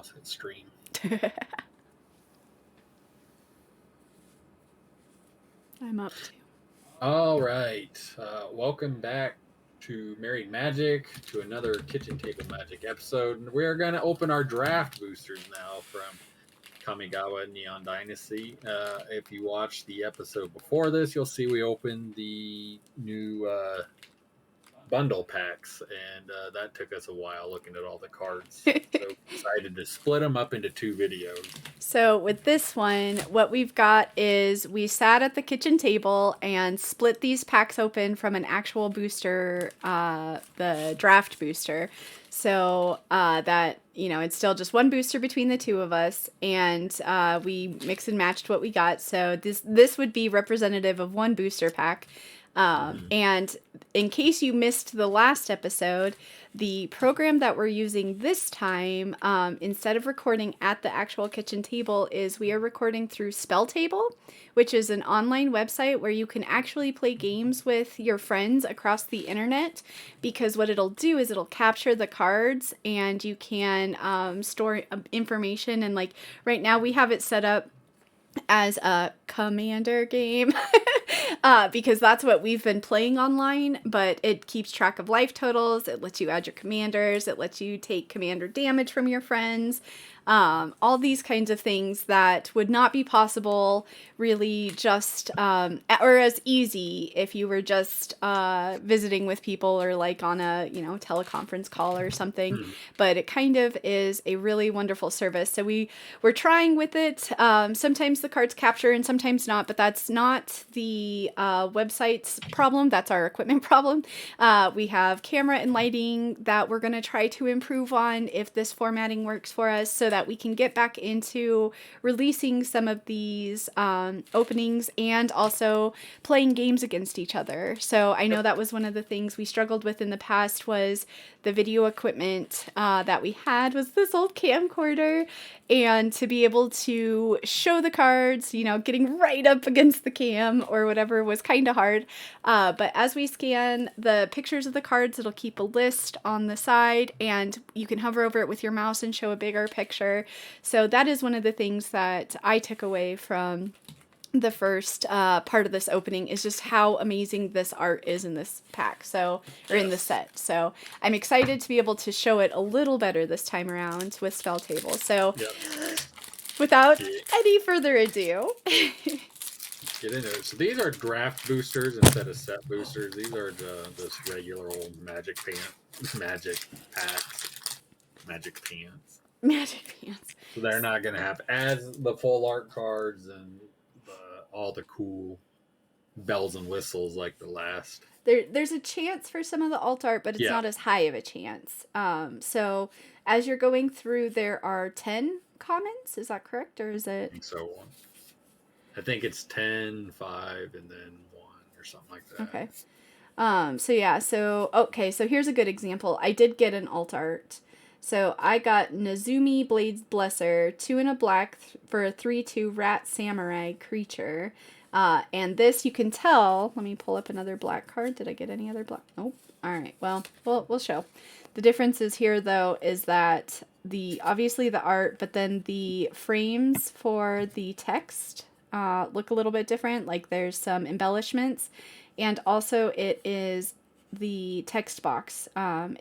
mouse hit stream. I'm up to. All right. Welcome back to Married Magic, to another Kitchen Table Magic episode. We're going to open our draft boosters now from Kamigawa Neon Dynasty. If you watched the episode before this, you'll see we opened the new bundle packs, and that took us a while looking at all the cards. So we decided to split them up into 2 videos. So with this one, what we've got is we sat at the kitchen table and split these packs open from an actual booster, the draft booster. So that, you know, it's still just one booster between the two of us, and we mix and matched what we got. So this would be representative of one booster pack. And in case you missed the last episode, the program that we're using this time, instead of recording at the actual kitchen table, is we are recording through Spelltable, which is an online website where you can actually play games with your friends across the internet, because what it'll do is it'll capture the cards and you can store information. And like right now we have it set up as a commander game because that's what we've been playing online, but it keeps track of life totals, it lets you add your commanders, it lets you take commander damage from your friends, all these kinds of things that would not be possible really just or as easy if you were just visiting with people or like on a, you know, teleconference call or something. But it kind of is a really wonderful service. So we're trying with it. Sometimes the cards capture and sometimes not, but that's not the website's problem. That's our equipment problem. We have camera and lighting that we're going to try to improve on if this formatting works for us, so that we can get back into releasing some of these openings and also playing games against each other. So I know that was one of the things we struggled with in the past, was the video equipment that we had was this old camcorder, and to be able to show the cards, you know, getting right up against the cam or whatever was kind of hard. But as we scan the pictures of the cards, it'll keep a list on the side, and you can hover over it with your mouse and show a bigger picture. So that is one of the things that I took away from the first part of this opening, is just how amazing this art is in this pack, so, or in the set. So I'm excited to be able to show it a little better this time around with Spelltable. So without any further ado, get into it. So these are draft boosters instead of set boosters. These are just regular old magic packs. Magic pants. Magic pants. So they're not going to have as the full art cards and all the cool bells and whistles like the last. There's a chance for some of the alt art, but it's not as high of a chance. So as you're going through, there are 10 commons. Is that correct, or is it? I think so. I think it's 10, 5, and then 1 or something like that. Okay. So here's a good example. I did get an alt art. So I got Nezumi Blades Blesser, 2 and a black for a 3/2 rat samurai creature. And this, you can tell, let me pull up another black card. Did I get any other black? Nope. All right. Well, we'll show. The differences here, though, is that obviously the art, but then the frames for the text look a little bit different. Like there's some embellishments, and also it is the text box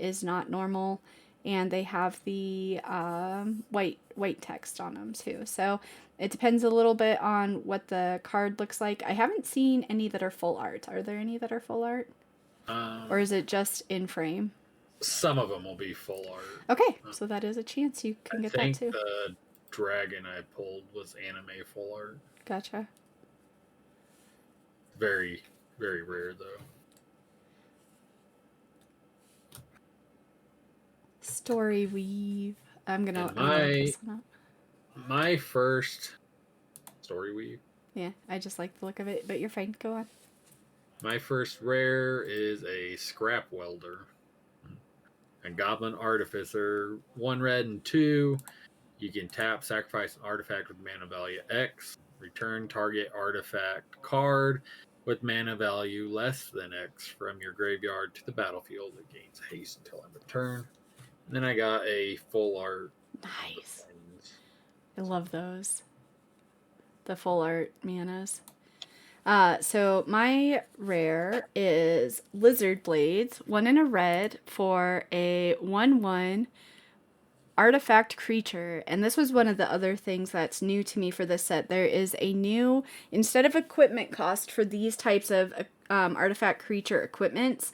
is not normal, and they have the white text on them too. So it depends a little bit on what the card looks like. I haven't seen any that are full art. Are there any that are full art? Or is it just in frame? Some of them will be full art. Okay, so that is a chance you can get that too. I think the dragon I pulled was anime full art. Gotcha. Very, very rare though. Story weave. I'm gonna look this one up. My first story weave. Yeah, I just like the look of it, but you're fine. Go on. My first rare is a scrap welder. A goblin artificer, 1 red and 2. You can tap, sacrifice an artifact with mana value X. Return target artifact card with mana value less than X from your graveyard to the battlefield. It gains haste until end of turn. And then I got a full art Nice. I love those. The full art manas. So my rare is Lizard Blades, 1 in a red for a 1/1 artifact creature. And this was one of the other things that's new to me for this set. There is a new, instead of equipment cost for these types of artifact creature equipments,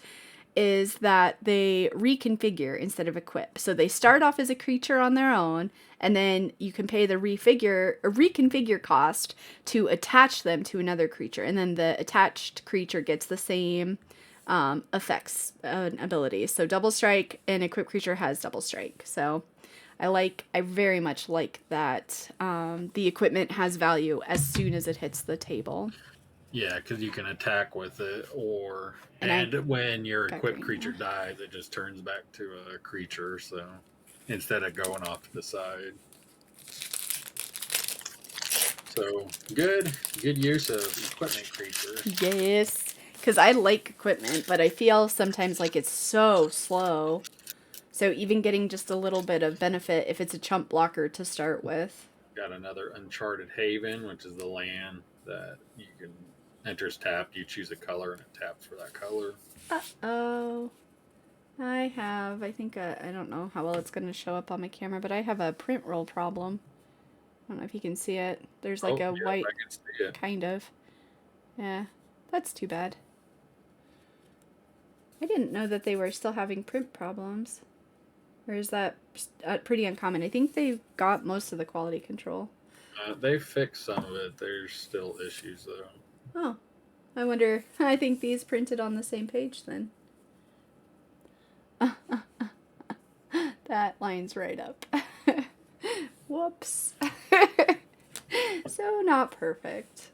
is that they reconfigure instead of equip. So they start off as a creature on their own, and then you can pay the reconfigure cost to attach them to another creature, and then the attached creature gets the same effects and abilities. So double strike, an equipped creature has double strike. So I very much like that the equipment has value as soon as it hits the table. Yeah, because you can attack with it, And when your equipped creature dies, it just turns back to a creature. So instead of going off to the side, so good use of equipment creatures. Yes, because I like equipment, but I feel sometimes like it's so slow. So even getting just a little bit of benefit if it's a chump blocker to start with. Got another Uncharted Haven, which is the land that you can enters tapped. You choose a color and it taps for that color. Uh-oh. I think, I don't know how well it's going to show up on my camera, but I have a print roll problem. I don't know if you can see it. There's like a white, I can see it. Kind of. Yeah, that's too bad. I didn't know that they were still having print problems. Or is that pretty uncommon? I think they've got most of the quality control. They fixed some of it. There's still issues, though. Oh. I wonder, I think these printed on the same page then. That lines right up. Whoops. So not perfect.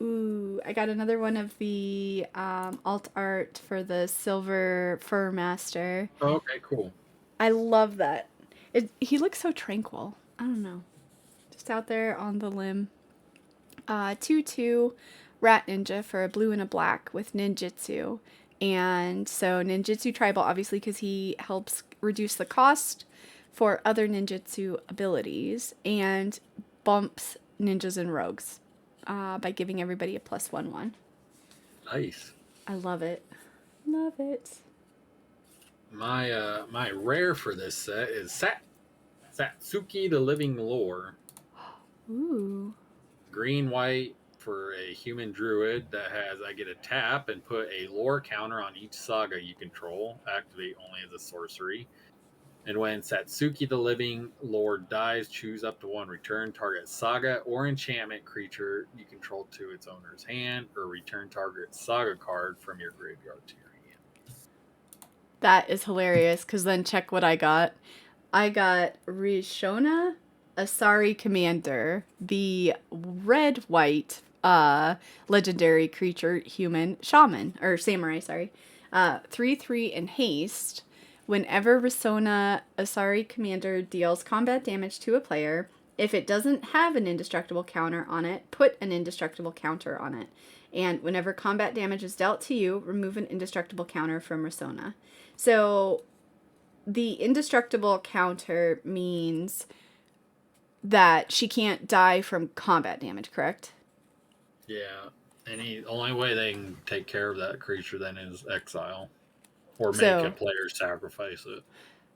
Ooh, I got another one of the alt art for the Silver Fur Master. Oh, okay, cool. I love that. He looks so tranquil. I don't know. Just out there on the limb. 2/2 Rat Ninja for a blue and a black with ninjutsu. And so ninjutsu tribal, obviously, because he helps reduce the cost for other ninjutsu abilities and bumps ninjas and rogues by giving everybody a +1/1. Nice. I love it. Love it. My rare for this set is Satsuki the Living Lore. Ooh. Green white for a human druid that has I get a tap and put a lore counter on each saga you control. Activate only as a sorcery. And when Satsuki the Living Lord dies, choose up to one. Return target saga or enchantment creature you control to its owner's hand, or return target saga card from your graveyard to your hand. That is hilarious, because then check what I got. I got Rishona Asari Commander, the red-white legendary creature human shaman, or samurai, sorry. 3/3 in haste. Whenever Risona Asari Commander deals combat damage to a player, if it doesn't have an indestructible counter on it, put an indestructible counter on it. And whenever combat damage is dealt to you, remove an indestructible counter from Risona. So the indestructible counter means that she can't die from combat damage, correct? Yeah. Only way they can take care of that creature then is exile. Or make a player sacrifice it.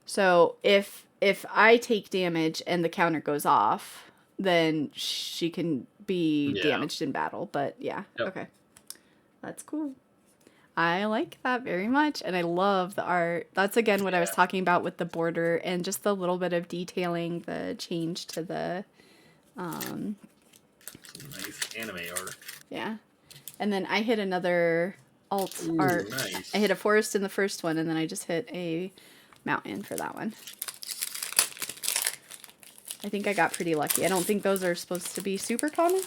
So if I take damage and the counter goes off, then she can be damaged in battle. But yeah, okay. That's cool. I like that very much, and I love the art. That's, again, what I was talking about with the border and just the little bit of detailing, the change to the... Some nice anime art. Yeah. And then I hit another alt art. Nice. I hit a forest in the first one, and then I just hit a mountain for that one. I think I got pretty lucky. I don't think those are supposed to be super common.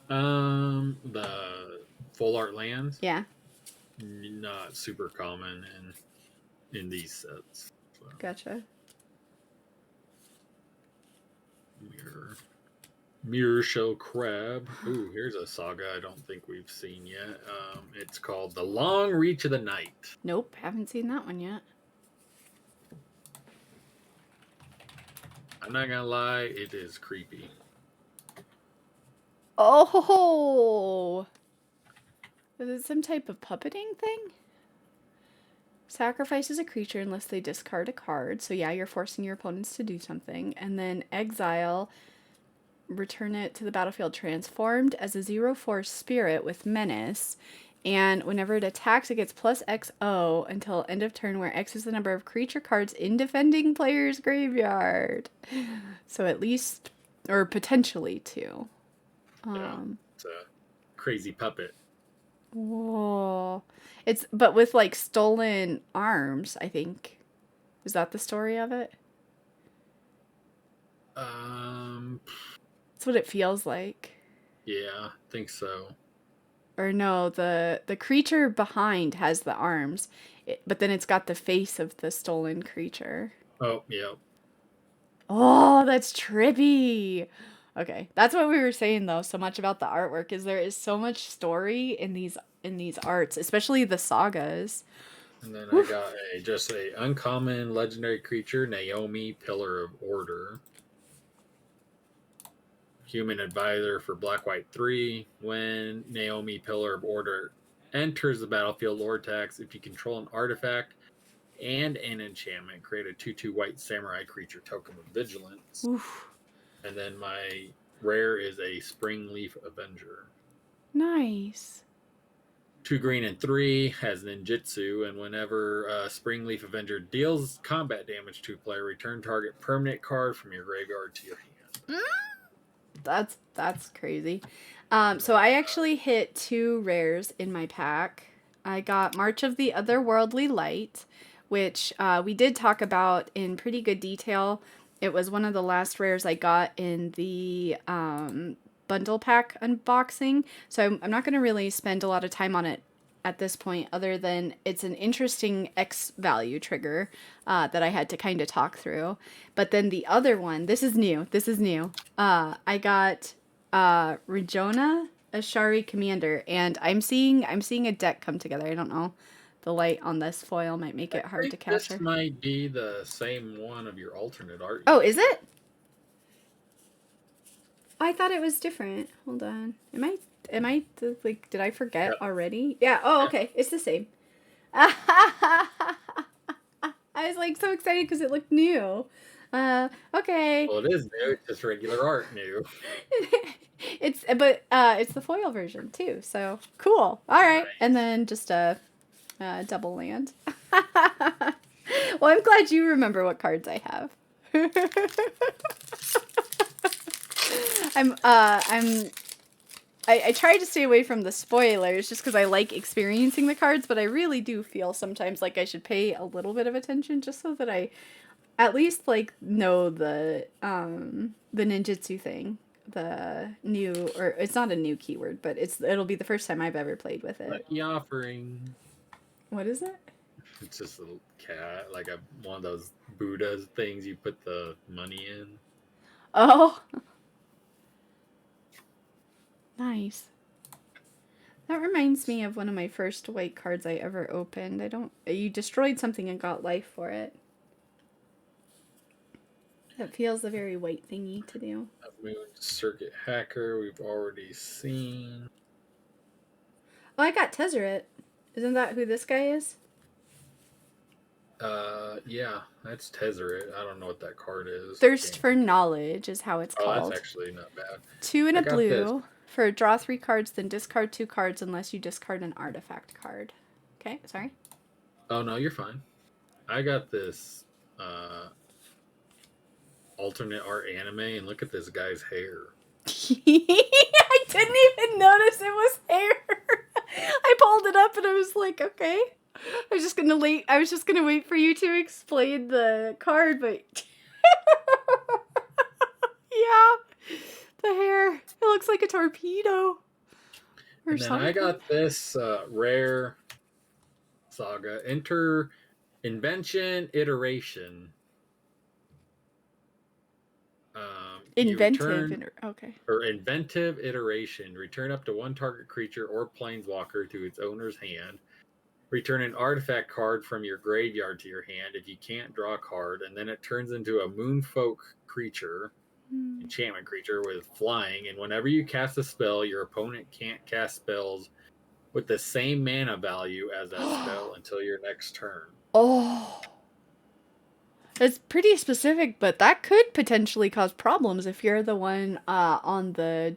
The full art lands? Yeah. Not super common in these sets. So. Gotcha. Mirror Shell Crab. Ooh, here's a saga I don't think we've seen yet. It's called The Long Reach of the Night. Nope, haven't seen that one yet. I'm not gonna lie, it is creepy. Oh! Is it some type of puppeting thing? Sacrifices a creature unless they discard a card. So yeah, you're forcing your opponents to do something. And then exile, return it to the battlefield transformed as a 0/4 spirit with menace. And whenever it attacks, it gets plus XO until end of turn, where X is the number of creature cards in defending player's graveyard. So at least, or potentially 2. It's a crazy puppet. Whoa. It's, but with like stolen arms, I think. Is that the story of it? That's what it feels like. Yeah, I think so. Or no, the creature behind has the arms, but then it's got the face of the stolen creature. Oh, yeah. Oh, that's trippy. Okay, that's what we were saying though. So much about the artwork is there is so much story in these arts, especially the sagas. And then I got just a uncommon legendary creature, Naomi, Pillar of Order. Human advisor for black white 3. When Naomi, Pillar of Order enters the battlefield or attacks, if you control an artifact and an enchantment, create a 2/2 white samurai creature token of vigilance. Oof. And then my rare is a Springleaf Avenger. Nice. 2 green and 3 has ninjutsu, and whenever Springleaf Avenger deals combat damage to a player, return target permanent card from your graveyard to your hand. That's crazy. So I actually hit 2 rares in my pack. I got March of the Otherworldly Light, which we did talk about in pretty good detail. It was one of the last rares I got in the bundle pack unboxing. So I'm not going to really spend a lot of time on it at this point, other than it's an interesting X value trigger that I had to kind of talk through. But then the other one, this is new. I got Rejona Ashari Commander, and I'm seeing a deck come together. I don't know. The light on this foil might make it hard to capture. This might be the same one of your alternate art. Oh, is it? I thought it was different. Hold on. Am I like, did I forget already? Yeah. Oh, okay. It's the same. I was like so excited because it looked new. Okay. Well, it is new. It's just regular art new. It's the foil version too. So cool. All right. And then just a double land. Well, I'm glad you remember what cards I have. I try to stay away from the spoilers just because I like experiencing the cards, but I really do feel sometimes like I should pay a little bit of attention just so that I at least like know the ninjutsu thing. The new, or it's not a new keyword, but it'll be the first time I've ever played with it. Lucky offering. What is it? It's just a little cat, like one of those Buddha things you put the money in. Oh. Nice. That reminds me of one of my first white cards I ever opened. You destroyed something and got life for it. That feels a very white thingy to do. Moon Circuit Hacker, we've already seen. Oh, I got Tezzeret. Isn't that who this guy is? Yeah, that's Tezzeret. I don't know what that card is. Thirst for Knowledge is how it's called. Oh, that's actually not bad. 2 and a blue. For draw 3 cards, then discard 2 cards unless you discard an artifact card. Okay, sorry. Oh, no, you're fine. I got this alternate art anime, and look at this guy's hair. I didn't even notice it was hair. I pulled it up and I was like, okay. I was just gonna wait for you to explain the card, but yeah. The hair. It looks like a torpedo. Or and then something. I got this rare saga. Enter Invention Iteration. Okay. Or Inventive Iteration. Return up to 1 target creature or planeswalker to its owner's hand. Return an artifact card from your graveyard to your hand if you can't draw a card, and then it turns into a moonfolk creature, enchantment creature with flying, and whenever you cast a spell, your opponent can't cast spells with the same mana value as that spell until your next turn. Oh. It's pretty specific, but that could potentially cause problems if you're the one on the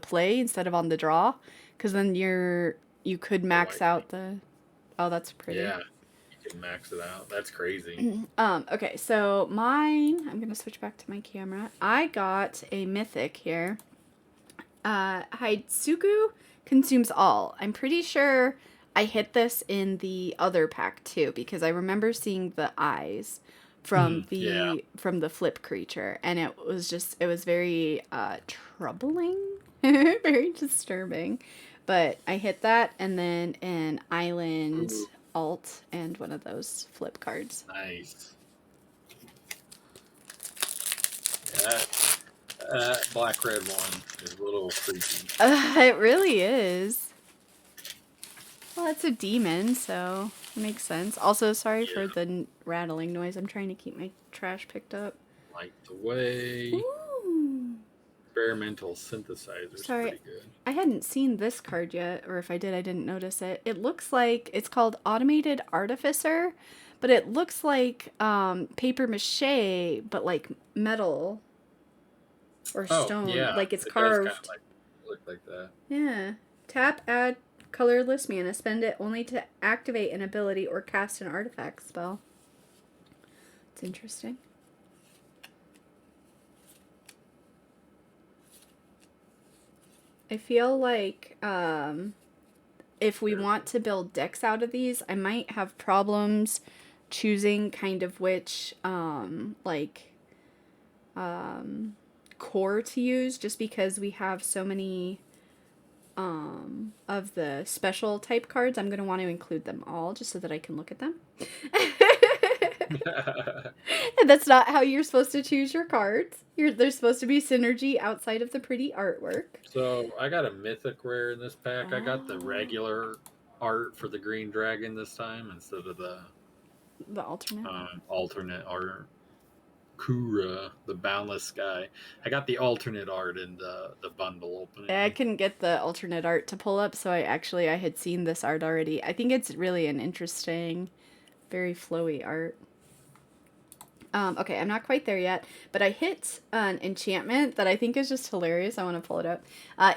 play instead of on the draw, because then you could max out the. Oh, that's pretty. Yeah, you can max it out. That's crazy. Okay, so mine. I'm gonna switch back to my camera. I got a mythic here. Haitsugu consumes all. I'm pretty sure I hit this in the other pack too, because I remember seeing the eyes from the flip creature, and it was very troubling, very disturbing. But I hit that, and then an island alt and one of those flip cards. Nice. Yeah, that black red one is a little creepy. It really is. Well, it's a demon, so it makes sense. Also, sorry for the rattling noise. I'm trying to keep my trash picked up. Light the way. Ooh. Experimental synthesizer. Sorry, pretty good. I hadn't seen this card yet, or if I did, I didn't notice it. It looks like it's called Automated Artificer, but it looks like paper mache, but like metal or stone. Yeah. Like it's it carved. Does kind of look like that. Yeah. Tap, add colorless mana. Spend it only to activate an ability or cast an artifact spell. It's interesting. I feel like if we want to build decks out of these, I might have problems choosing kind of which core to use, just because we have so many of the special type cards. I'm going to want to include them all just so that I can look at them. And that's not how you're supposed to choose your cards. There's supposed to be synergy outside of the pretty artwork. So I got a mythic rare in this pack. I got the regular art for the green dragon this time instead of the alternate art. Kura, the boundless sky. I got the alternate art in the bundle opening. I couldn't get the alternate art to pull up, so I had seen this art already. I think it's really an interesting, very flowy art. Okay, I'm not quite there yet, but I hit an enchantment that I think is just hilarious. I want to pull it up.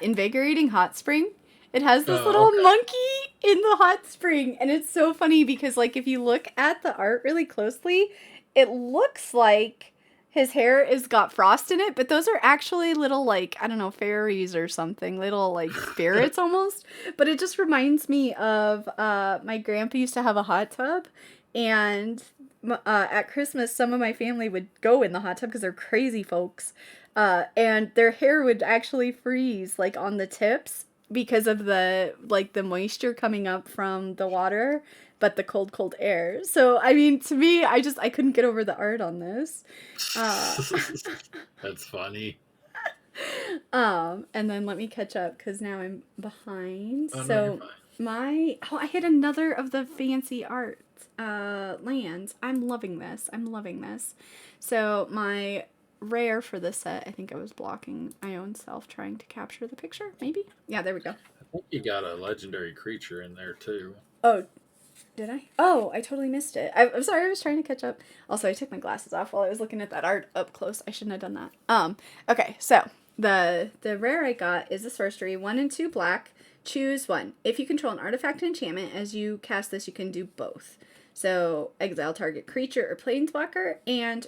Invigorating Hot Spring. It has this little monkey in the hot spring, and it's so funny because, like, if you look at the art really closely, it looks like his hair has got frost in it, but those are actually little, like, I don't know, fairies or something, little, like, spirits almost. But it just reminds me of my grandpa used to have a hot tub, and at Christmas, some of my family would go in the hot tub because they're crazy folks, and their hair would actually freeze, like, on the tips because of the moisture coming up from the water, but the cold air. So, I mean, to me, I couldn't get over the art on this. That's funny. And then let me catch up because now I'm behind. Oh, so no, you're fine. I hit another of the fancy art lands. I'm loving this. So my rare for this set, I think I was blocking my own self trying to capture the picture, maybe? Yeah, there we go. I think you got a legendary creature in there too. Oh, did I? Oh, I totally missed it. I'm sorry, I was trying to catch up. Also, I took my glasses off while I was looking at that art up close. I shouldn't have done that. Okay, so the rare I got is a sorcery, 1 and 2 black. Choose one. If you control an artifact and enchantment, as you cast this, you can do both. So, exile target creature or planeswalker, and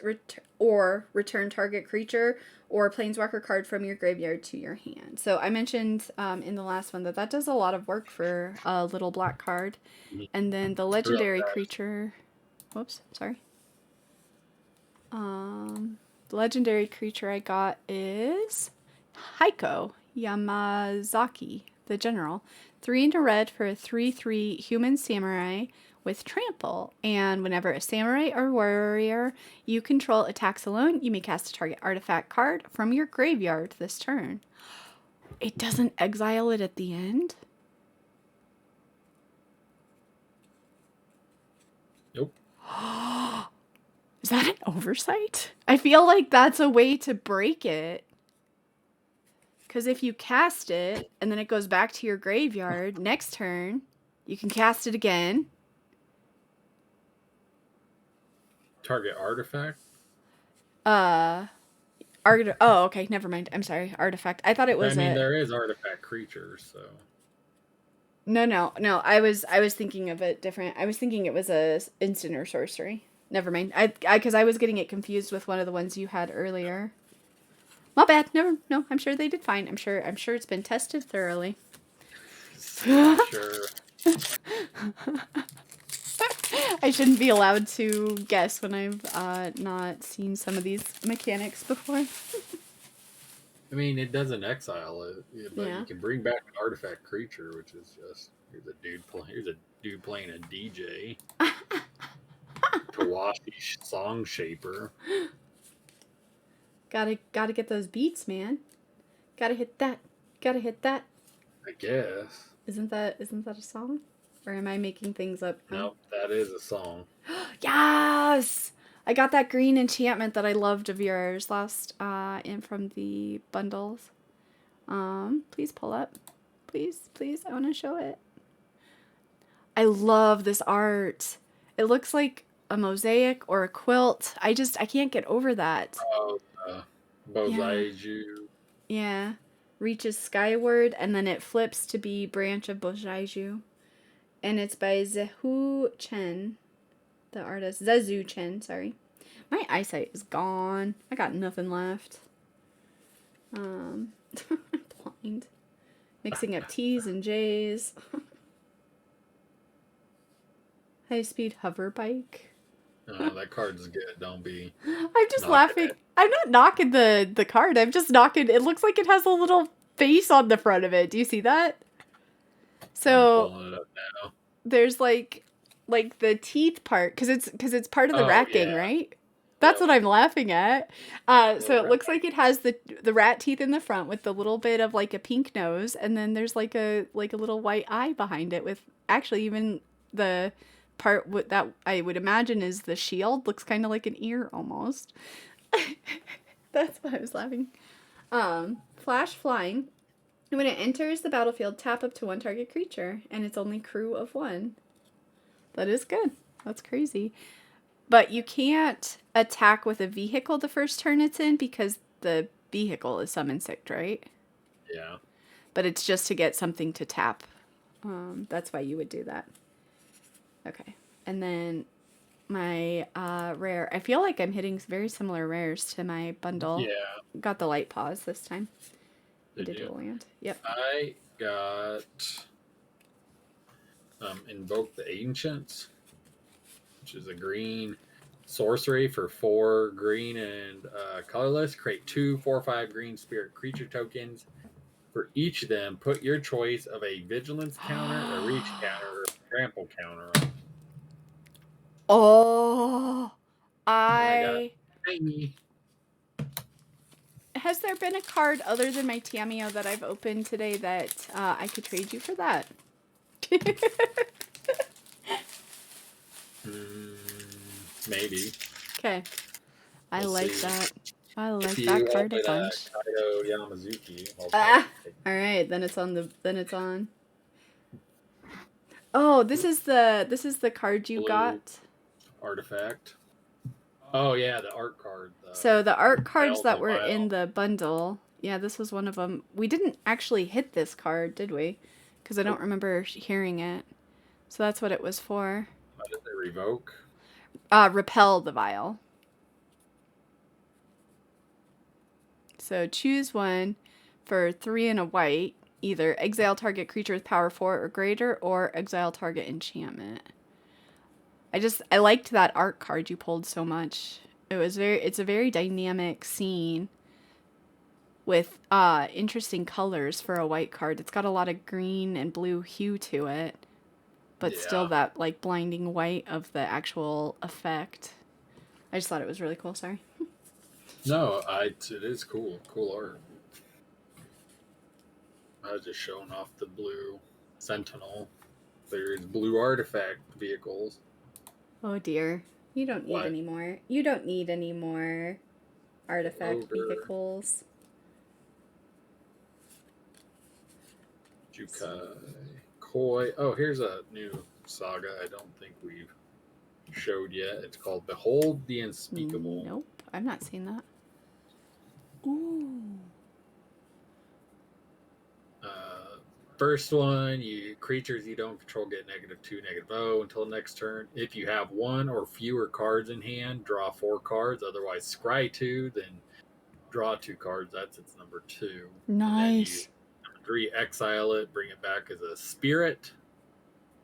return target creature or planeswalker card from your graveyard to your hand. So, I mentioned in the last one that does a lot of work for a little black card. And then the legendary creature... Whoops, sorry. The legendary creature I got is Haiko Yamazaki, the general. 3 into red for a 3/3 human samurai with trample, and whenever a samurai or warrior you control attacks alone, you may cast a target artifact card from your graveyard this turn. It doesn't exile it at the end? Is that an oversight? I feel like that's a way to break it. Because if you cast it, and then it goes back to your graveyard, next turn, you can cast it again. Target artifact? Oh, okay, never mind. I'm sorry, artifact. I thought it was there is artifact creatures, so... No. I was thinking of it different. I was thinking it was a instant or sorcery. Never mind. Because I was getting it confused with one of the ones you had earlier. My bad. No. I'm sure they did fine. I'm sure it's been tested thoroughly. Sure. I shouldn't be allowed to guess when I've not seen some of these mechanics before. I mean, it doesn't exile it, but Yeah. you can bring back an artifact creature, which is just here's a dude playing a DJ. Tawashi Song Shaper. Gotta get those beats, man. Gotta hit that. I guess. Isn't that a song? Or am I making things up? Nope, that is a song. Yes! I got that green enchantment that I loved of yours last in from the bundles. Please pull up. Please, I want to show it. I love this art. It looks like a mosaic or a quilt. I can't get over that. Oh, Bozaiju. Yeah. Reaches skyward, and then it flips to be Branch of Bozaiju. And it's by Zehu Chen, the artist. Zezu Chen, sorry. My eyesight is gone. I got nothing left. I'm blind. Mixing up T's and J's. High-speed hover bike. Oh, that card's good. Don't be. I'm just laughing. I'm not knocking the card. I'm just knocking. It looks like it has a little face on the front of it. Do you see that? So I'm pulling it up now. There's like the teeth part because it's part of the rat gang, right? That's what I'm laughing at. So it looks like it has the rat teeth in the front with the little bit of like a pink nose, and then there's like a little white eye behind it with actually even the part that I would imagine is the shield looks kind of like an ear almost. That's why I was laughing. Flash flying. When it enters the battlefield, tap up to one target creature, and it's only crew of one. That is good. That's crazy. But you can't attack with a vehicle the first turn it's in because the vehicle is summon sicked, right? Yeah. But it's just to get something to tap. That's why you would do that. Okay. And then my rare. I feel like I'm hitting very similar rares to my bundle. Yeah. Got the light pause this time. Did you? Land. Yep. I got Invoke the Ancients, which is a green sorcery for 4 green and colorless. Create 2 4/5 green spirit creature tokens. For each of them, put your choice of a vigilance counter, a reach counter, or a trample counter on. Oh, Has there been a card other than my Tameo that I've opened today that I could trade you for that? Maybe. Okay. I like that. I like if that card a bunch. Haiko Yamazaki. All right, then it's on. Oh, this is the card you got. Artifact. Oh yeah, the art card. So the art cards that were in the bundle. Yeah, this was one of them. We didn't actually hit this card, did we? Because I don't remember hearing it. So that's what it was for. What did they revoke? Repel the vial. So choose one for 3 and a white. Either exile target creature with power 4 or greater, or exile target enchantment. I liked that art card you pulled so much. It's a very dynamic scene with interesting colors for a white card. It's got a lot of green and blue hue to it, but still that like blinding white of the actual effect. I just thought it was really cool. Sorry. No, it is cool. Cool art. I was just showing off the blue Sentinel. There's blue artifact vehicles. Oh dear. You don't need What? any more. You don't need any more artifact Ogre. vehicles. Jukai. Koi. Oh, here's a new saga I don't think we've showed yet. It's called Behold the Unspeakable. Nope, I've not seen that. Ooh. First one, creatures you don't control get -2, -0 until next turn. If you have one or fewer cards in hand, draw 4 cards. Otherwise, scry 2, then draw 2 cards. That's its number 2. And then you, Nice. number 3, exile it, bring it back as a spirit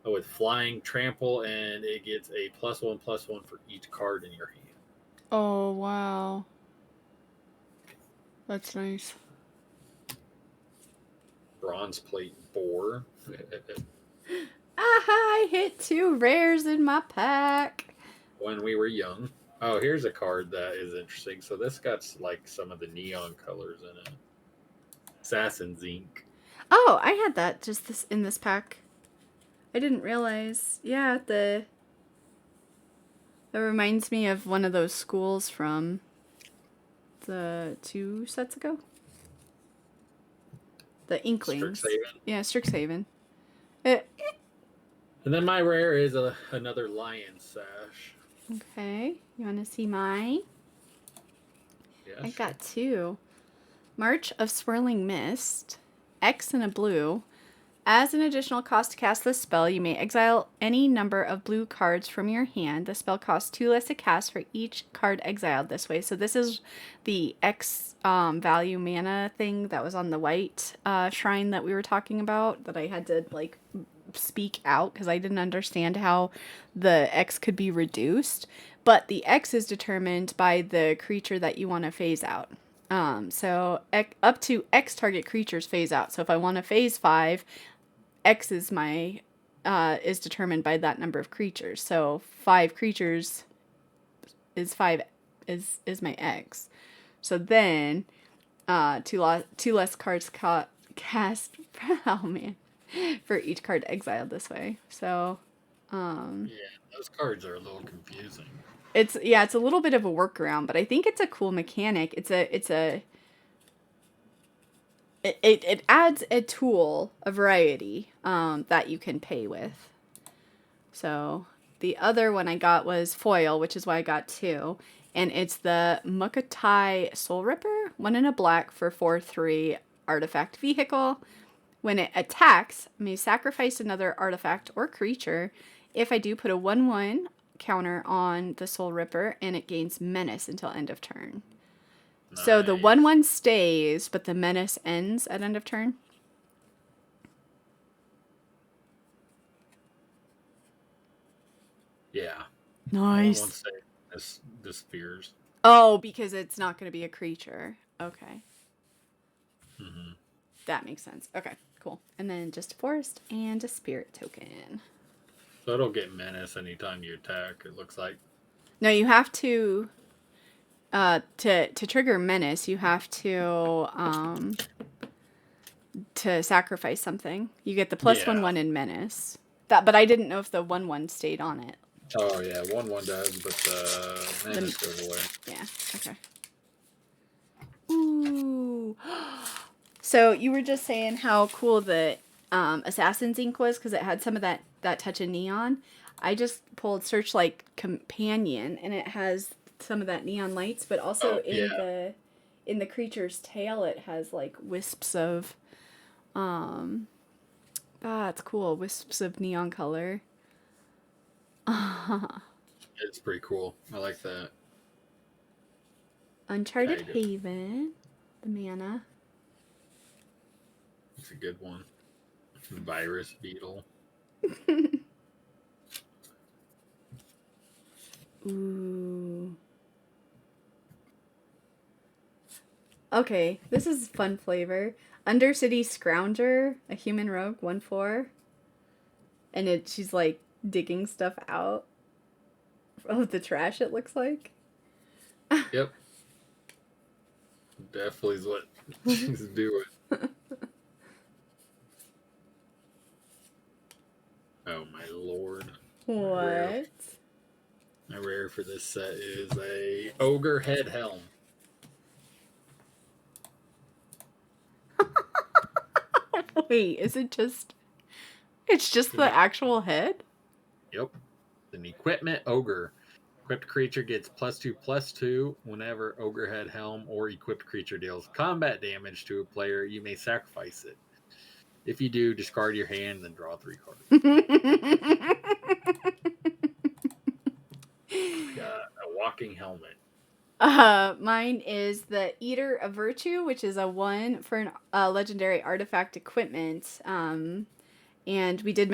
with flying trample, and it gets a +1/+1 for each card in your hand. Oh, wow. That's nice. Bronze plate boar. I hit 2 rares in my pack. When we were young. Oh, here's a card that is interesting. So this got like some of the neon colors in it. Assassin's Ink. Oh, I had that just in this pack. I didn't realize. Yeah, that reminds me of one of those schools from the 2 sets ago. The Inklings. Strixhaven. Yeah, Strixhaven. And then my rare is another lion sash. Okay, you want to see mine? Yeah, I got 2. March of Swirling Mist, X and a blue. As an additional cost to cast this spell, you may exile any number of blue cards from your hand. The spell costs 2 less to cast for each card exiled this way. So this is the X value mana thing that was on the white shrine that we were talking about that I had to like speak out because I didn't understand how the X could be reduced. But the X is determined by the creature that you want to phase out. So up to X target creatures phase out. So if I want to phase 5, X is my is determined by that number of creatures. So 5 creatures is my X. So then 2 less cards cast. Oh man, for each card exiled this way. So yeah, those cards are a little confusing. it's a little bit of a workaround, but I think it's a cool mechanic. It adds a tool, a variety, that you can pay with. So the other one I got was foil, which is why I got 2. And it's the Mukatai Soul Ripper, 1 in a black for 4/3 artifact vehicle. When it attacks, I may sacrifice another artifact or creature. If I do, put a 1/1 counter on the Soul Ripper, and it gains menace until end of turn. Nice. So the 1/1 stays, but the menace ends at end of turn. Yeah. Nice. 1/1 stays. This fears. Oh, because it's not going to be a creature. Okay. Mm-hmm. That makes sense. Okay, cool. And then just a forest and a spirit token. So it'll get menace anytime you attack, it looks like. No, you have to trigger menace, you have to sacrifice something. You get the +1/1 in menace. But I didn't know if the 1/1 stayed on it. Oh yeah, 1/1 does, but the menace goes away. Yeah, okay. Ooh. So you were just saying how cool the Assassin's Ink was because it had some of that touch of neon. I just pulled Searchlight Companion, and it has some of that neon lights, but also in the creature's tail, it has like wisps of it's cool. Wisps of neon color. It's pretty cool. I like that. Uncharted Haven, the mana. It's a good one. Virus Beetle. Ooh. Okay, this is fun flavor. Undercity Scrounger, a human rogue, 1/4. And she's like digging stuff out of the trash, it looks like. Yep. Definitely is what she's doing. Oh my lord. What? My rare for this set is a ogre head helm. Wait, is it just... It's just the actual head? Yep. An equipment ogre. Equipped creature gets +2/+2 whenever ogre head helm or equipped creature deals combat damage to a player. You may sacrifice it. If you do, discard your hand and draw 3 cards. Got a walking helmet. Mine is the Eater of Virtue, which is a 1 for an legendary artifact equipment. And we did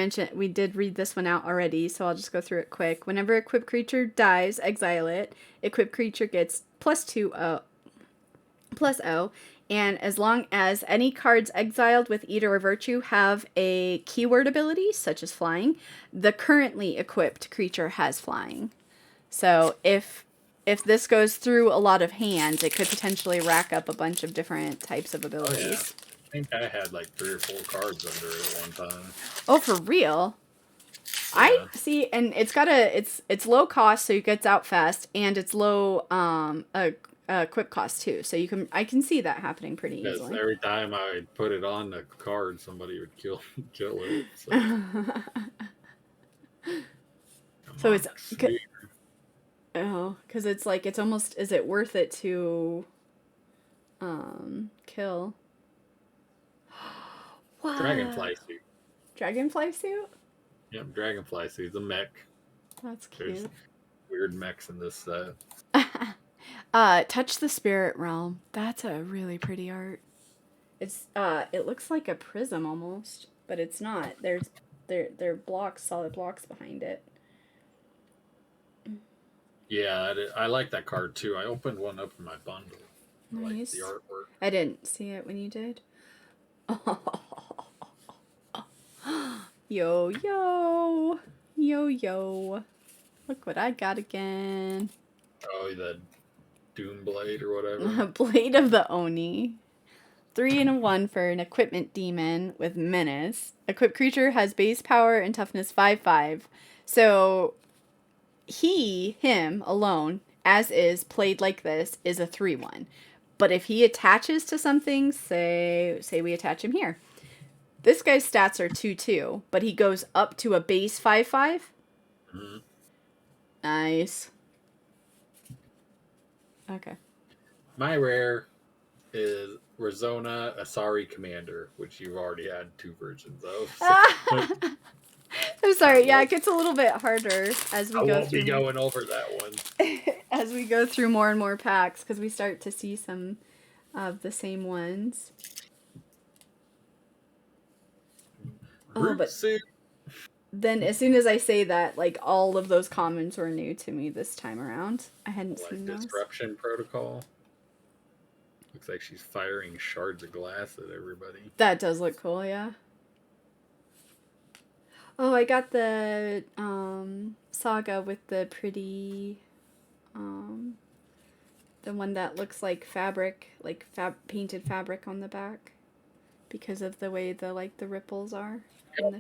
read this one out already, so I'll just go through it quick. Whenever equipped creature dies, exile it. Equipped creature gets +2/+0. And as long as any cards exiled with Eater of Virtue have a keyword ability, such as flying, the currently equipped creature has flying. So if this goes through a lot of hands, it could potentially rack up a bunch of different types of abilities. Oh, yeah. I think I had like 3 or 4 cards under it at one time. Oh, for real? Yeah. I see, and it's got it's low cost, so it gets out fast, and it's low quick cost too. So I can see that happening pretty easily. Every time I put it on the card, somebody would kill it. So, so it's because it's like it's almost, is it worth it to kill? Wow. Dragonfly suit. Dragonfly suit? Yep, dragonfly suit. The mech. That's cute. There's weird mechs in this set. Touch the Spirit Realm. That's a really pretty art. It's it looks like a prism almost, but it's not. There are blocks, solid blocks behind it. Yeah, I like that card too. I opened one up in my bundle. Nice. I like the artwork. I didn't see it when you did. Yo, yo. Yo, yo. Look what I got again. Oh, the Doom Blade or whatever. Blade of the Oni. 3 and a 1 for an equipment demon with menace. Equipped creature has base power and toughness 5/5. So him alone, as is, played like this, is a 3/1. But if he attaches to something, say we attach him here. This guy's stats are 2/2, but he goes up to a base 5/5. Mm-hmm. Nice. Okay. My rare is Razona Asari Commander, which you've already had 2 versions of. So. I'm sorry. Yeah, it gets a little bit harder as we go through. I won't be going over that one. As we go through more and more packs, because we start to see some of the same ones. Oh, but then as soon as I say that, like, all of those commons were new to me this time around. I hadn't seen those. Disruption Protocol. Looks like she's firing shards of glass at everybody. That does look cool, yeah. Oh, I got the saga with the pretty, the one that looks like fabric, like painted fabric on the back, because of the way the ripples are.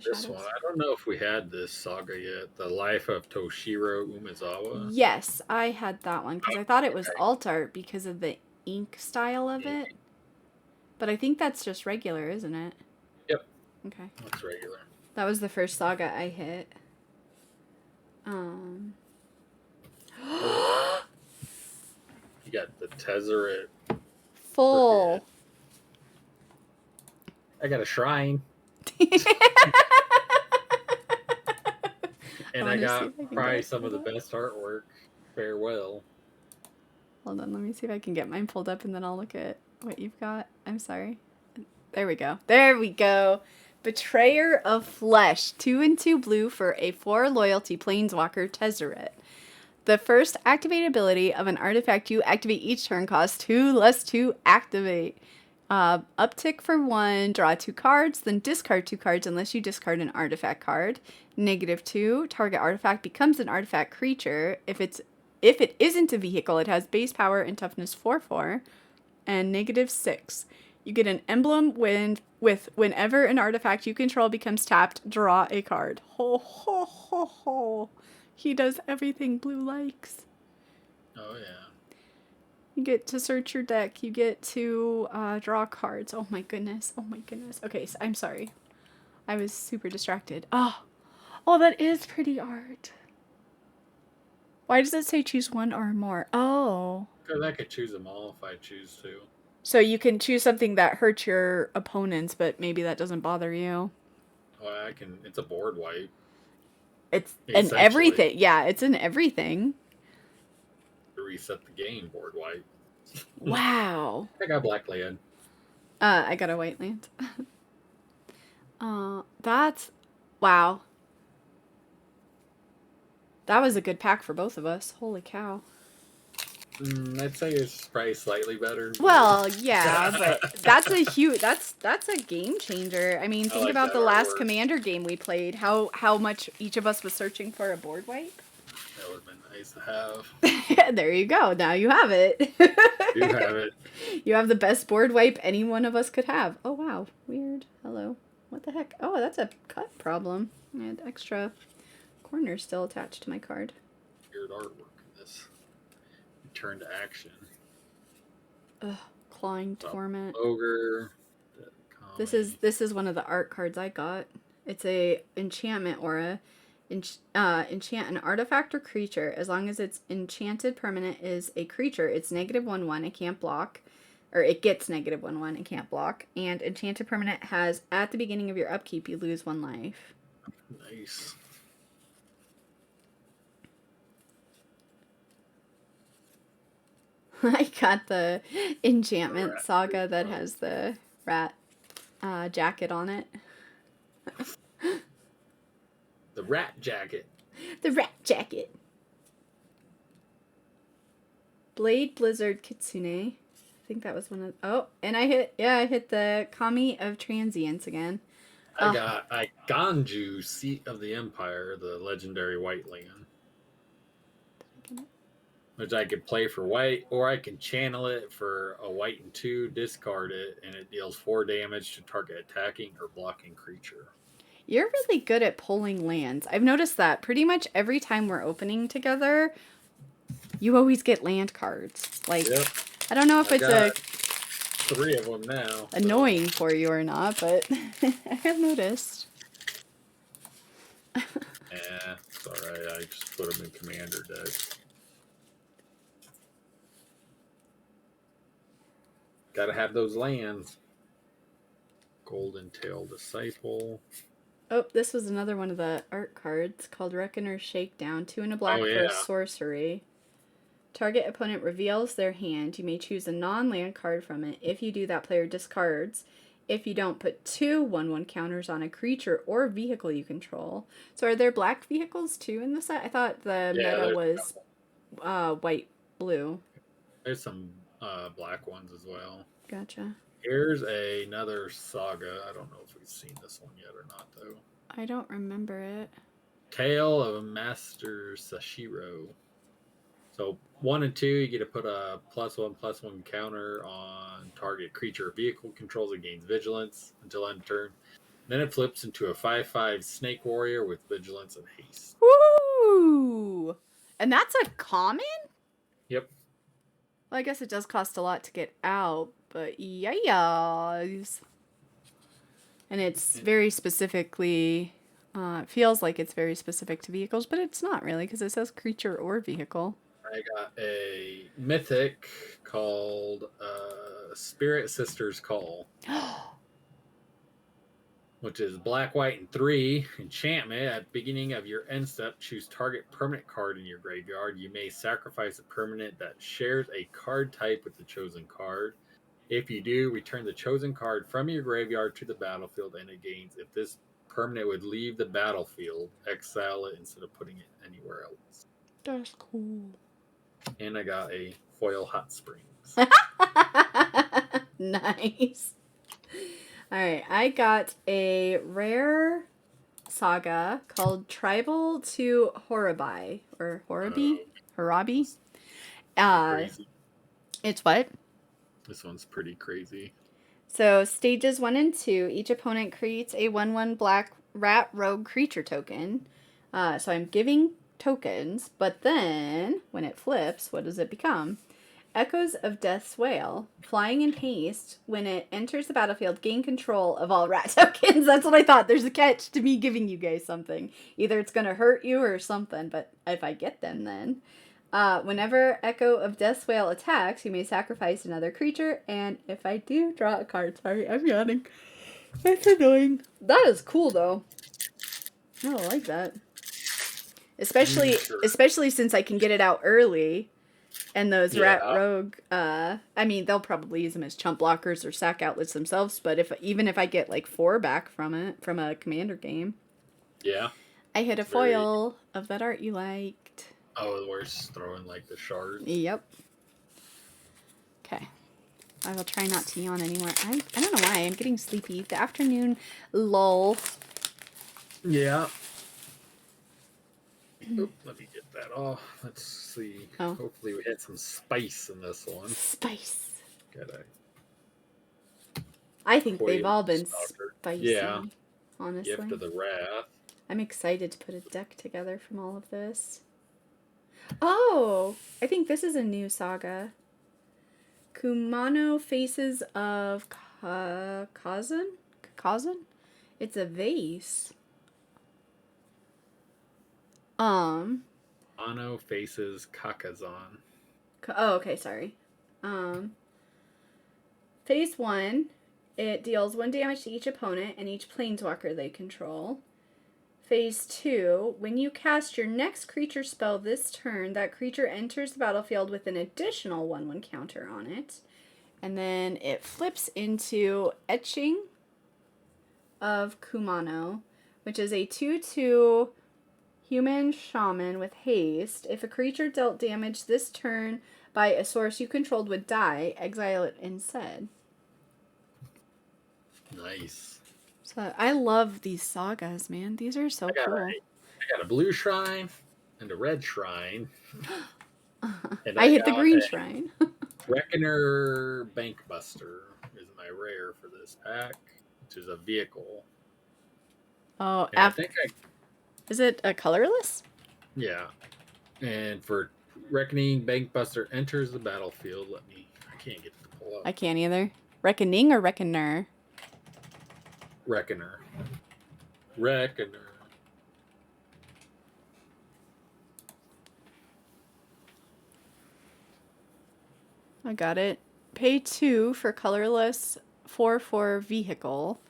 This one, I don't know if we had this saga yet. The Life of Toshiro Umezawa. Yes, I had that one because I thought it was alt art because of the ink style of it. But I think that's just regular, isn't it? Yep. Okay. That's regular. That was the first saga I hit. You got the Tezzeret. Full. I got a shrine. And I got probably some of the best artwork. Farewell. Hold on, let me see if I can get mine pulled up and then I'll look at what you've got. I'm sorry. There we go. There we go. Betrayer of Flesh. 2 and 2 blue for a 4 loyalty planeswalker Tezzeret. The first activated ability of an artifact you activate each turn costs 2 less to activate. Uptick for 1, draw 2 cards, then discard 2 cards unless you discard an artifact card. -2, target artifact becomes an artifact creature. If it isn't a vehicle, it has base power and toughness 4/4. And -6. You get an emblem with whenever an artifact you control becomes tapped, draw a card. Ho ho ho ho. He does everything blue likes. Oh, yeah. You get to search your deck. You get to draw cards. Oh my goodness. Oh my goodness. Okay, so I'm sorry. I was super distracted. Oh, that is pretty art. Why does it say choose one or more? Oh. Because I could choose them all if I choose to. So you can choose something that hurts your opponents, but maybe that doesn't bother you. Well, I can. It's a board wipe. It's in everything. Yeah, it's in everything. To reset the game, board wipe. Wow. I got black land. I got a white land. That's... Wow. That was a good pack for both of us. Holy cow. I'd say it's probably slightly better. Well, yeah, but that's a huge... That's a game changer. I mean, think about the last Commander game we played. How much each of us was searching for a board wipe. That would have been nice to have. There you go. Now you have it. You have it. You have the best board wipe any one of us could have. Oh, wow. Weird. Hello. What the heck? Oh, that's a cut problem. I had extra corners still attached to my card. Weird artwork in this. Return to action. Ugh. Clawing Torment. Ogre. This is one of the art cards I got. It's a enchantment aura. Enchant an artifact or creature. As long as its enchanted permanent is a creature, it's -1/1. It can't block. Or it gets -1/1. It can't block. And enchanted permanent has, at the beginning of your upkeep, you lose 1 life. Nice. I got the enchantment saga that has the rat jacket on it. The rat jacket. The rat jacket. Blade Blizzard Kitsune. I think that was one of... Oh, and I hit the Kami of Transience again. I got Ganju, Seat of the Empire, the legendary white land. Which I could play for white, or I can channel it for a white and 2, discard it, and it deals 4 damage to target attacking or blocking creature. You're really good at pulling lands. I've noticed that pretty much every time we're opening together, you always get land cards. Like, yep. I don't know if it's 3 of them now. Annoying for you or not, but I have noticed. Yeah, it's alright. I just put them in commander deck. Gotta have those lands. Golden Tail Disciple. Oh, this was another one of the art cards called Reckoner's Shakedown. 2 and a black for a sorcery. Target opponent reveals their hand. You may choose a non-land card from it. If you do, that player discards. If you don't, put 2 1/1 counters on a creature or vehicle you control. So are there black vehicles too in the set? I thought the meta was white, blue. There's some black ones as well. Gotcha. Here's another saga. I don't know if we've seen this one yet or not, though. I don't remember it. Tale of Master Sashiro. So 1 and 2, you get to put a +1/+1 counter on target creature or vehicle controls and gains vigilance until end turn. Then it flips into a 5/5 Snake Warrior with vigilance and haste. Woo! And that's a common? Yep. Well, I guess it does cost a lot to get out, but yes. And it's very specifically, it feels like it's very specific to vehicles, but it's not really because it says creature or vehicle. I got a mythic called Spirit Sister's Call. Which is black, white, and 3 enchantment. At the beginning of your end step, choose target permanent card in your graveyard. You may sacrifice a permanent that shares a card type with the chosen card. If you do, return the chosen card from your graveyard to the battlefield and it gains. If this permanent would leave the battlefield, exile it instead of putting it anywhere else. That's cool. And I got a foil hot springs. Nice. All right, I got a rare saga called Tribal to Horabi or Horabi. It's what? This one's pretty crazy. So stages 1 and 2, each opponent creates a 1/1 black rat rogue creature token. So I'm giving tokens, but then when it flips, what does it become? Echoes of Death's Wail. Flying in haste. When it enters the battlefield, gain control of all rat tokens. That's what I thought. There's a catch to me giving you guys something. Either it's going to hurt you or something, but if I get them then. Whenever Echo of Death's Wail attacks, you may sacrifice another creature, and if I do, draw a card. Sorry, I'm yawning. That's annoying. That is cool, though. I don't like that. Especially since I can get it out early. And those rat rogue, I mean, they'll probably use them as chump blockers or sack outlets themselves, but even if I get like 4 back from it, from a commander game. Yeah. I hit a foil of that art you liked. Oh, we're throwing like the shards. Yep. Okay. I will try not to yawn anymore. I don't know why. I'm getting sleepy. The afternoon lull. Yeah. Oop, let me get that off. Let's see. Oh. Hopefully we had some spice in this one. Spice. I think they've all been spicy. Yeah. Honestly. Gift of the Wrath. I'm excited to put a deck together from all of this. Oh! I think this is a new saga. Kumano Faces of Kazan? It's a vase. Ano faces Kakazan. Oh, okay, sorry. Phase 1, it deals 1 damage to each opponent and each planeswalker they control. Phase 2, when you cast your next creature spell this turn, that creature enters the battlefield with an additional 1/1 counter on it. And then it flips into Etching of Kumano, which is a 2/2 human shaman with haste. If a creature dealt damage this turn by a source you controlled would die, exile it instead. Nice. So I love these sagas, man. These are so cool. I got a blue shrine and a red shrine. And I hit the green shrine. Reckoner Bankbuster is my rare for this pack, which is a vehicle. Oh, is it a colorless? Yeah. And for Reckoning Bankbuster enters the battlefield. I can't get it to pull up. I can't either. Reckoning or Reckoner? Reckoner. I got it. Pay 2 for colorless 4/4 vehicle.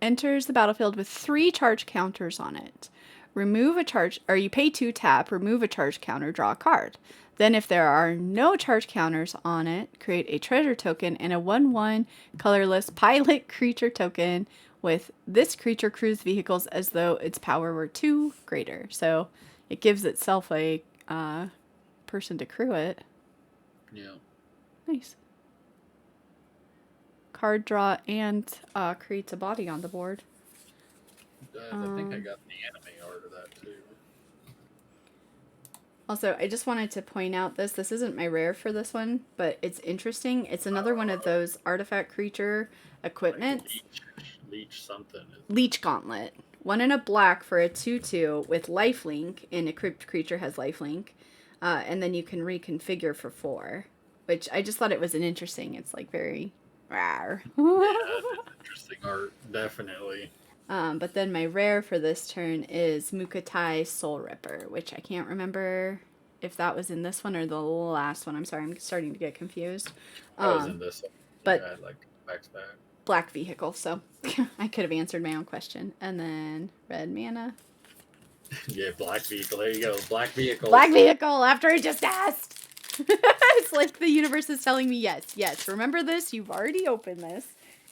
Enters the battlefield with 3 charge counters on it. Remove a charge, or you pay 2 tap, remove a charge counter, draw a card. Then if there are no charge counters on it, create a treasure token and a 1/1 colorless pilot creature token with this creature cruise vehicles as though its power were 2 greater. So it gives itself a person to crew it. Yeah. Nice. Card draw and creates a body on the board. I think I got the anime art of that too. Also, I just wanted to point out this isn't my rare for this one, but it's interesting. It's another one of those artifact creature equipment. Leech something. Leech Gauntlet. 1 in a black for a 2/2 with lifelink, and a crypt creature has lifelink. And then you can reconfigure for 4, which I just thought it was interesting. It's like very rawr. Yeah, interesting art, definitely. But then my rare for this turn is Mukatai Soul Ripper, which I can't remember if that was in this one or the last one. I'm sorry, I'm starting to get confused. That was in this one. But yeah, like back. Black vehicle, so I could have answered my own question. And then red mana. Yeah, black vehicle. There you go. Black vehicle. Black vehicle after I just asked. It's like the universe is telling me yes. Remember this. You've already opened this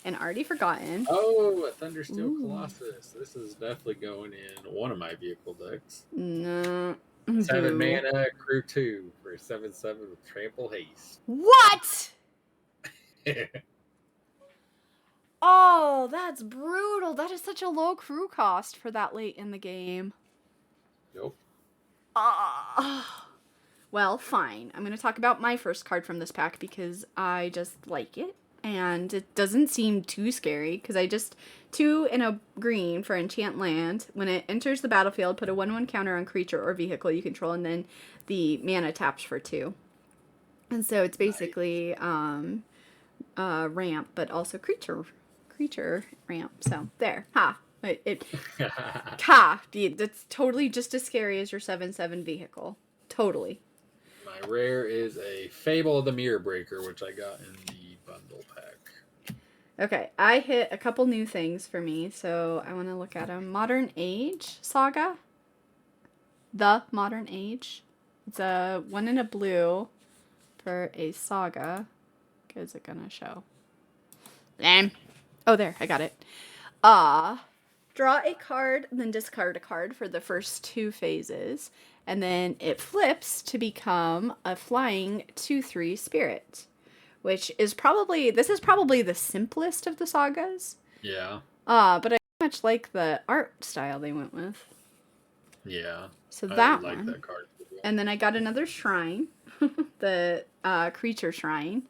and already forgotten. Oh, a Thundersteel Colossus. This is definitely going in one of my vehicle decks. No. 7 mana, crew 2 for 7/7 with trample haste. What? Oh, that's brutal. That is such a low crew cost for that late in the game. Nope. Well, fine. I'm going to talk about my first card from this pack because I just like it. And it doesn't seem too scary, because I just... 2 and a green for Enchant Land. When it enters the battlefield, put a 1/1 counter on creature or vehicle you control, and then the mana taps for 2. And so it's basically ramp, but also creature ramp. So there, ha. That's totally just as scary as your 7/7 vehicle. Totally. My rare is a Fable of the Mirror Breaker, which I got in the bundle pack. Okay, I hit a couple new things for me, so I want to look at them. Modern Age Saga. The Modern Age. It's a 1 in a blue for a saga. Is it gonna show? Oh, there, I got it. Draw a card, then discard a card for the first 2 phases, and then it flips to become a flying 2/3 spirit, which is probably the simplest of the sagas. Yeah. But I much like the art style they went with. Yeah. So that I like one. that card. And then I got another shrine, the creature shrine,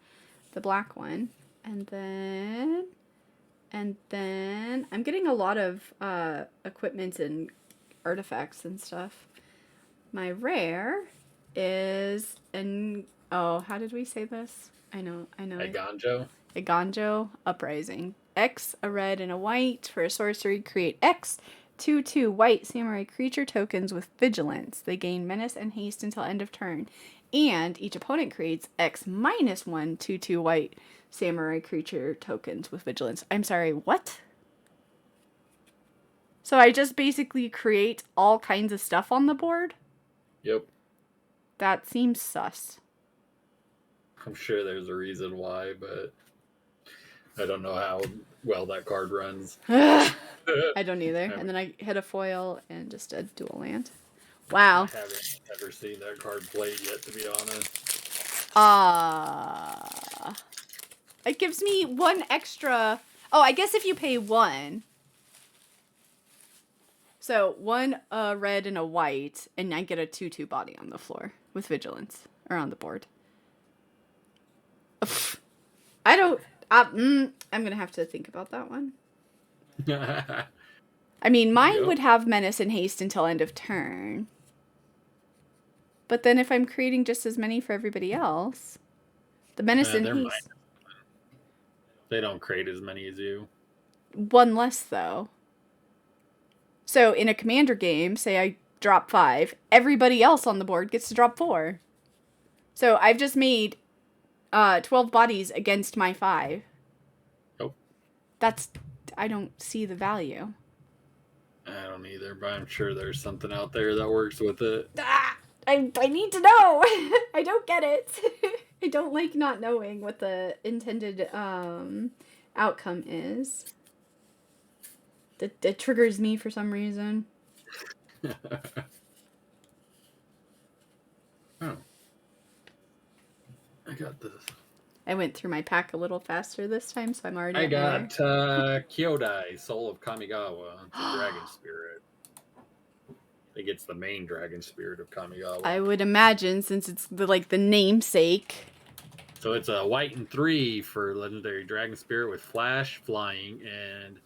the black one, and then I'm getting a lot of equipment and artifacts and stuff. My rare is how did we say this? I know. A Gonjo Uprising. X, a red and a white. For a sorcery, create X 2/2 white samurai creature tokens with vigilance. They gain menace and haste until end of turn. And each opponent creates X -1 2/2 white samurai creature tokens with vigilance. I'm sorry, what? So I just basically create all kinds of stuff on the board? Yep. That seems sus. I'm sure there's a reason why, but I don't know how well that card runs. I don't either. And then I hit a foil and just a dual land. Wow. I haven't ever seen that card played yet, to be honest. It gives me 1 extra. Oh, I guess if you pay 1. So 1 red and a white, and I get a 2/2 body on the floor with vigilance, or on the board. I don't. I'm gonna have to think about that one. I mean, mine would have menace and haste until end of turn. But then if I'm creating just as many for everybody else, the menace and haste. They don't create as many as you. 1 less, though. So in a commander game, say I drop 5, everybody else on the board gets to drop 4. So I've just made 12 bodies against my 5. Nope. I don't see the value. I don't either, but I'm sure there's something out there that works with it. I need to know. I don't get it. I don't like not knowing what the intended outcome is. That triggers me for some reason. Oh. I got this. I went through my pack a little faster this time, so I'm already. I got Kyodai, Soul of Kamigawa, the Dragon Spirit. I think it's the main Dragon Spirit of Kamigawa. I would imagine, since it's the namesake. So it's a white and 3 for Legendary Dragon Spirit with Flash, Flying, and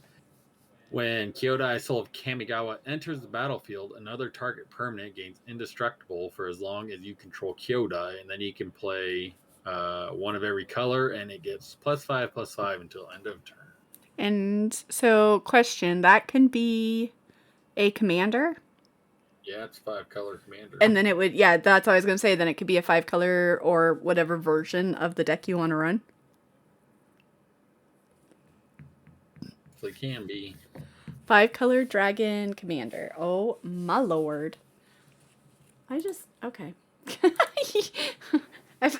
when Kyodai, Soul of Kamigawa enters the battlefield, another target permanent gains Indestructible for as long as you control Kyodai, and then you can play 1 of every color, and it gets +5/+5 until end of turn. And so, question, that can be a commander? Yeah, it's 5-color commander. And then it would, yeah, that's what I was going to say, then it could be a 5-color or whatever version of the deck you want to run. So it can be. 5-color dragon commander. Oh, my lord. Okay.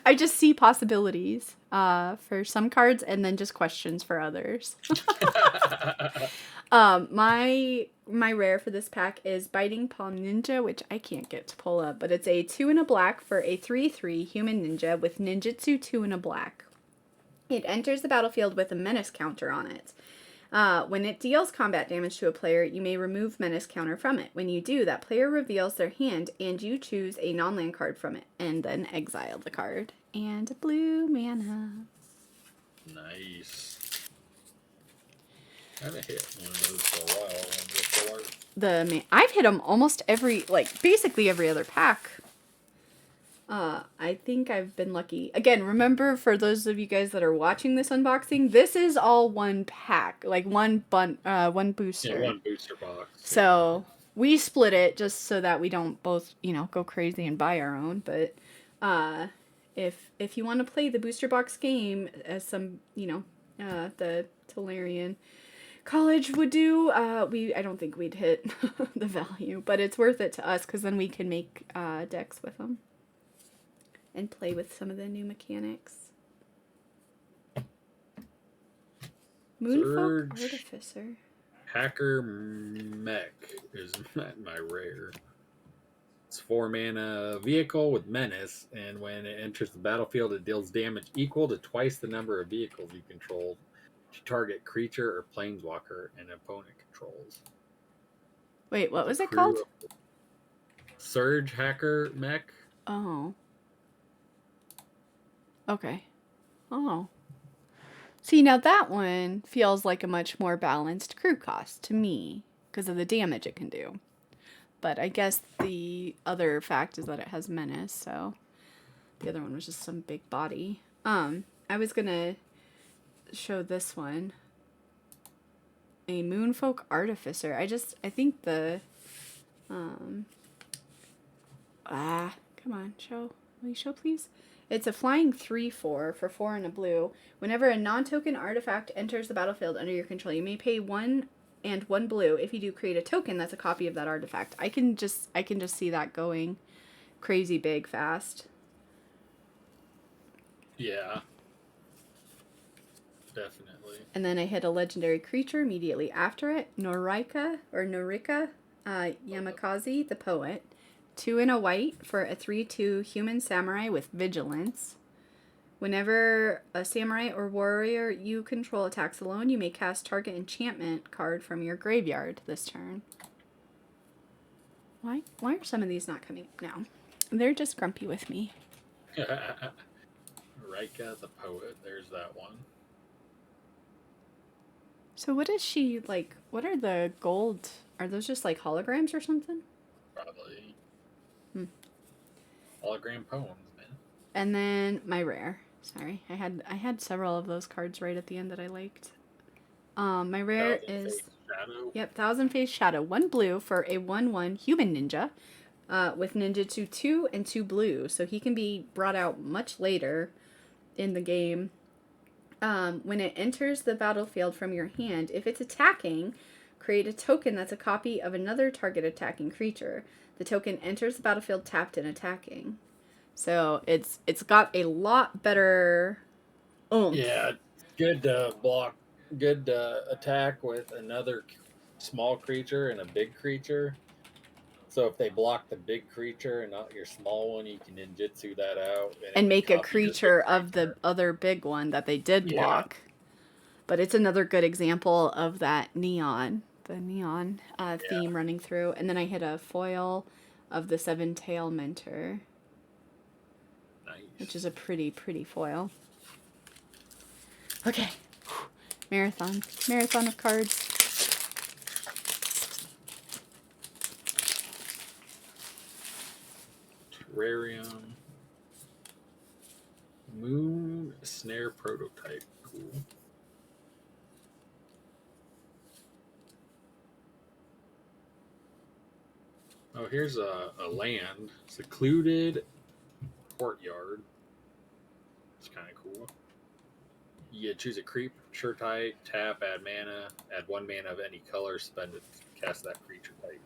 I just see possibilities for some cards and then just questions for others. My rare for this pack is Biting Paw Ninja, which I can't get to pull up, but it's a 2 and a black for a 3/3 human ninja with ninjutsu 2 and a black. It enters the battlefield with a menace counter on it. When it deals combat damage to a player, you may remove menace counter from it. When you do, that player reveals their hand and you choose a non-land card from it and then exile the card. And blue mana. Nice. I haven't hit one of those for a while. I've hit them almost basically every other pack. I think I've been lucky. Again, remember, for those of you guys that are watching this unboxing, this is all one pack, like one booster. Yeah, one booster box. So we split it just so that we don't both, go crazy and buy our own. But if you want to play the booster box game, as some, the Tolarian College would do, I don't think we'd hit the value, but it's worth it to us because then we can make decks with them and play with some of the new mechanics. Moonfolk Artificer. Hacker Mech is my rare. It's 4 mana vehicle with menace, and when it enters the battlefield, it deals damage equal to twice the number of vehicles you control to target creature or planeswalker an opponent controls. Wait, what was it called? Surge Hacker Mech. Oh. Okay. Oh. See, now that one feels like a much more balanced crew cost to me because of the damage it can do. But I guess the other fact is that it has menace, so the other one was just some big body. I was gonna show this one. A Moonfolk Artificer. I think the come on, show. Will you show, please? It's a flying 3/4 for 4 and a blue. Whenever a non-token artifact enters the battlefield under your control, you may pay 1 and 1 blue. If you do, create a token that's a copy of that artifact. I can just see that going crazy big fast. Yeah. Definitely. And then I hit a legendary creature immediately after it. Norika Yamazaki, the poet. 2 and a white for a 3/2 human samurai with vigilance. Whenever a samurai or warrior you control attacks alone, you may cast target enchantment card from your graveyard this turn. Why are some of these not coming now? They're just grumpy with me. Rika the poet, there's that one. So what is she like? What are the gold? Are those just like holograms or something? Probably. Hologram poems, man. And then my rare. Sorry, I had several of those cards right at the end that I liked. My rare is Thousand Face Shadow. 1 blue for a 1/1 human ninja, with ninjutsu 2 and 2 blue, so he can be brought out much later in the game. When it enters the battlefield from your hand, if it's attacking, create a token that's a copy of another target attacking creature. The token enters the battlefield tapped and attacking. So it's got a lot better oomph. Yeah, good block, good attack with another small creature and a big creature. So if they block the big creature and not your small one, you can ninjutsu that out. And make a creature of the other big one that they did block. Yeah. But it's another good example of that neon theme running through. And then I hit a foil of the 7-tail mentor. Nice. Which is a pretty foil. Okay. Marathon of cards. Terrarium. Moon Snare Prototype. Cool. Oh, here's a land. Secluded Courtyard. It's kind of cool. You choose a creature type, tap, add mana, add 1 mana of any color, spend it, cast that creature type.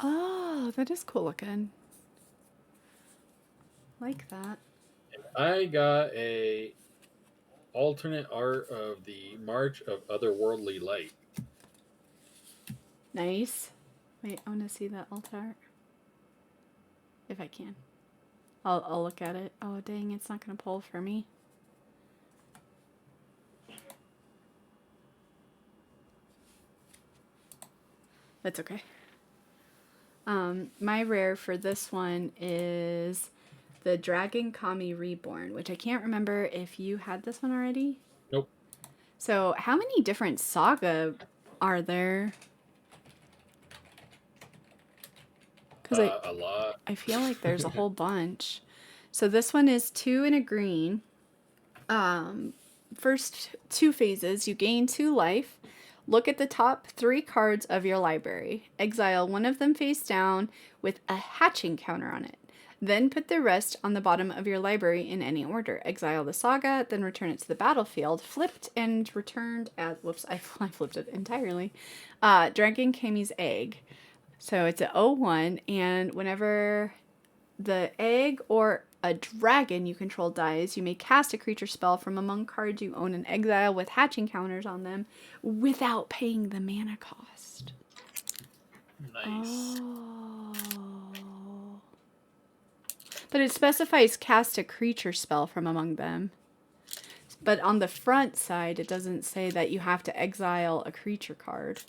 Oh, that is cool looking. Like that. I got a alternate art of the March of Otherworldly Light. Nice. Wait, I want to see that alt art. If I can. I'll look at it. Oh, dang, it's not going to pull for me. That's okay. My rare for this one is The Dragon Kami Reborn, which I can't remember if you had this one already. Nope. So how many different saga are there? Because A lot. I feel like there's a whole bunch. So this one is 2 and a green. First 2 phases, you gain 2 life. Look at the top 3 cards of your library. Exile one of them face down with a hatching counter on it. Then put the rest on the bottom of your library in any order. Exile the saga, then return it to the battlefield. Flipped and returned as... Whoops, I flipped it entirely. Dragon Kami's Egg. So it's an 0-1, and whenever the egg or a dragon you control dies, you may cast a creature spell from among cards you own in exile with hatching counters on them without paying the mana cost. Nice. Oh. But it specifies cast a creature spell from among them. But on the front side, it doesn't say that you have to exile a creature card.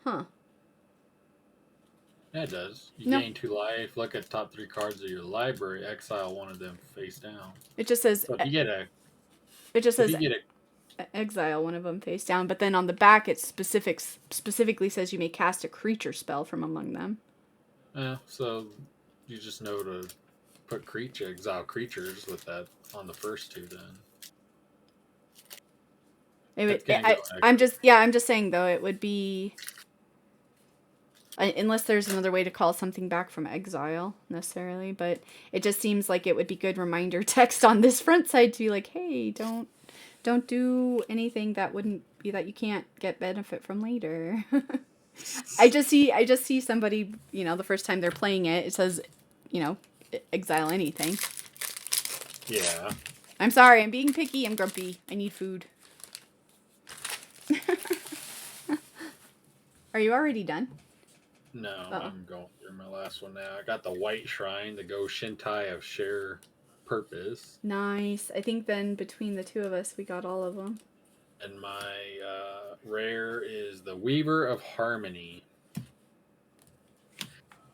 Huh. Yeah, it does. You gain 2 life. Look at top 3 cards of your library. Exile one of them face down. It just says. So if you get a. It just says exile one of them face down, but then on the back it specifically says you may cast a creature spell from among them. So you just know to put exile creatures with that on the first 2 then. I'm just saying though, it would be unless there's another way to call something back from exile necessarily, but it just seems like it would be good reminder text on this front side to be like, hey, don't do anything that wouldn't be that you can't get benefit from later. I just see somebody, the first time they're playing it says, exile anything. Yeah. I'm sorry, I'm being picky, I'm grumpy, I need food. Are you already done? No, I'm going through my last one now. I got the White Shrine, the Go Shintai of Share Purpose. Nice. I think then between the 2 of us, we got all of them. And my rare is the Weaver of Harmony.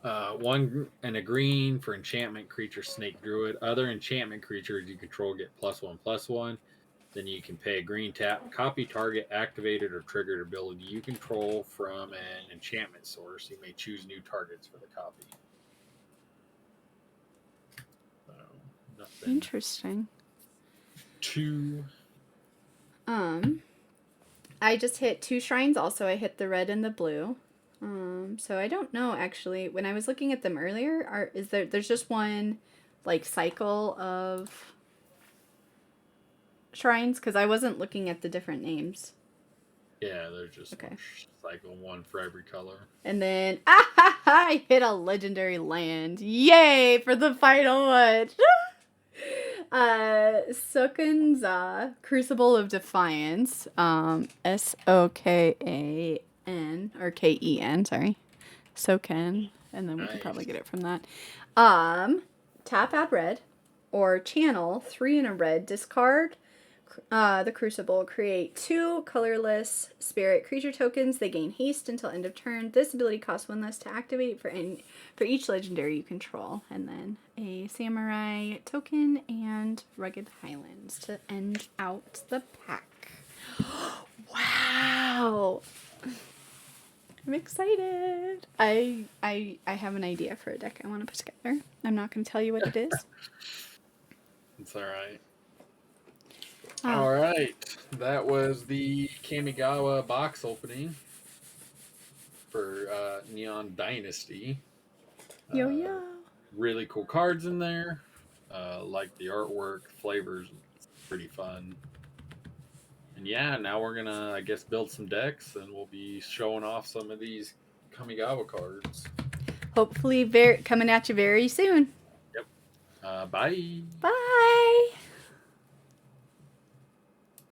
1 and a green for enchantment creature Snake Druid. Other enchantment creatures you control get +1/+1. Then you can pay a green tap, copy target activated or triggered ability you control from an enchantment source. You may choose new targets for the copy. So, nothing. Interesting. 2. I just hit 2 shrines also. I hit the red and the blue. So I don't know actually. When I was looking at them earlier, there's just one like cycle of shrines, because I wasn't looking at the different names. Yeah, there's just one cycle, 1 for every color. And then I hit a legendary land. Yay for the final one. Sokenza, Crucible of Defiance. Sokan or Ken, sorry. Soken, and then we can probably get it from that. Tap add red or channel 3 in a red, discard the Crucible, create 2 colorless spirit creature tokens. They gain haste until end of turn. This ability costs 1 less to activate for each legendary you control. And then a samurai token and rugged highlands to end out the pack. Wow! I'm excited. I have an idea for a deck I want to put together. I'm not going to tell you what it is. It's all right. All right, that was the Kamigawa box opening for Neon Dynasty. Yo. Really cool cards in there. Like the artwork, flavors, it's pretty fun. And yeah, now we're gonna, I guess, build some decks, and we'll be showing off some of these Kamigawa cards. Hopefully, coming at you very soon. Yep. Bye. Bye.